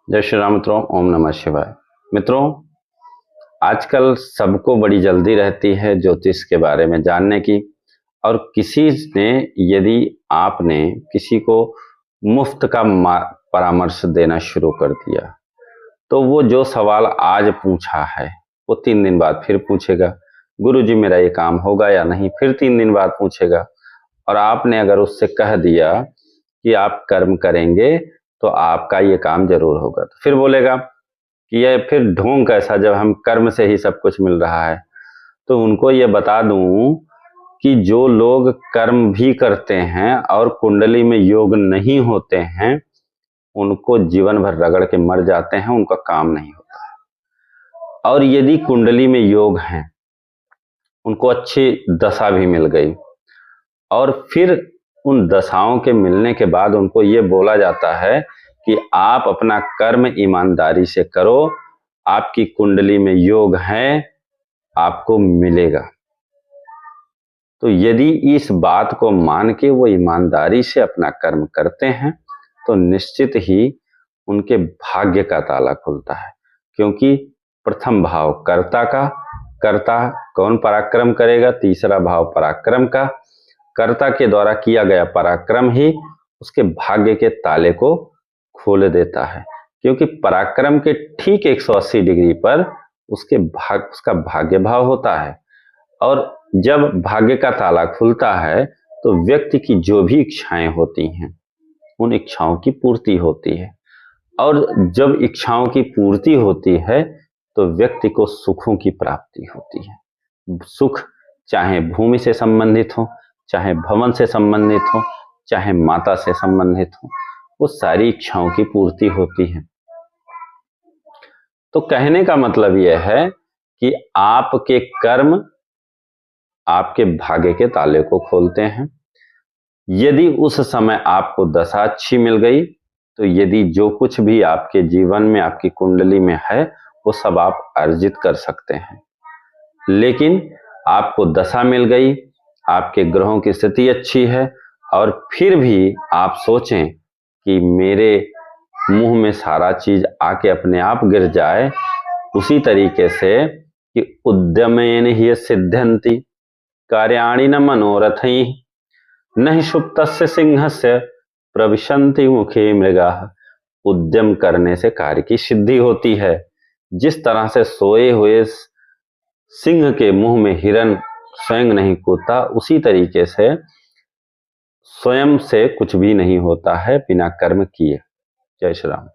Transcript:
जय श्री राम मित्रों, ओम नमः शिवाय। मित्रों, आजकल सबको बड़ी जल्दी रहती है ज्योतिष के बारे में जानने की, और किसी ने यदि आपने किसी को मुफ्त का परामर्श देना शुरू कर दिया तो वो जो सवाल आज पूछा है वो 3 दिन बाद फिर पूछेगा, गुरुजी मेरा ये काम होगा या नहीं, फिर 3 दिन बाद पूछेगा। और आपने अगर उससे कह दिया कि आप कर्म करेंगे तो आपका ये काम जरूर होगा, तो फिर बोलेगा कि ये फिर ढोंग कैसा, जब हम कर्म से ही सब कुछ मिल रहा है। तो उनको ये बता दूं कि जो लोग कर्म भी करते हैं और कुंडली में योग नहीं होते हैं उनको जीवन भर रगड़ के मर जाते हैं, उनका काम नहीं होता है। और यदि कुंडली में योग है, उनको अच्छी दशा भी मिल गई और फिर उन दशाओं के मिलने के बाद उनको ये बोला जाता है कि आप अपना कर्म ईमानदारी से करो, आपकी कुंडली में योग है, आपको मिलेगा। तो यदि इस बात को मान के वो ईमानदारी से अपना कर्म करते हैं तो निश्चित ही उनके भाग्य का ताला खुलता है। क्योंकि प्रथम भाव कर्ता का, कर्ता कौन पराक्रम करेगा, तीसरा भाव पराक्रम का, कर्ता के द्वारा किया गया पराक्रम ही उसके भाग्य के ताले को खोल देता है। क्योंकि पराक्रम के ठीक 180 डिग्री पर उसका भाग्य भाव होता है, और जब भाग्य का ताला खुलता है तो व्यक्ति की जो भी इच्छाएं होती हैं उन इच्छाओं की पूर्ति होती है। और जब इच्छाओं की पूर्ति होती है तो व्यक्ति को सुखों की प्राप्ति होती है। सुख चाहे भूमि से संबंधित हो, चाहे भवन से संबंधित हो, चाहे माता से संबंधित हो, वो सारी इच्छाओं की पूर्ति होती है। तो कहने का मतलब यह है कि आपके कर्म आपके भाग्य के ताले को खोलते हैं। यदि उस समय आपको दशा अच्छी मिल गई तो यदि जो कुछ भी आपके जीवन में आपकी कुंडली में है वो सब आप अर्जित कर सकते हैं। लेकिन आपको दशा मिल गई, आपके ग्रहों की स्थिति अच्छी है और फिर भी आप सोचें कि मेरे मुंह में सारा चीज आके अपने आप गिर जाए, उसी तरीके से कि उद्यमेन ही सिद्ध्यन्ति कार्याणि न मनोरथैः नहि सुप्तस्य सिंहस्य प्रविशन्ति मुखे मृगाः। उद्यम करने से कार्य की सिद्धि होती है। जिस तरह से सोए हुए सिंह के मुंह में हिरन स्वयं नहीं कूदता, उसी तरीके से स्वयं से कुछ भी नहीं होता है बिना कर्म किए। जय श्री राम।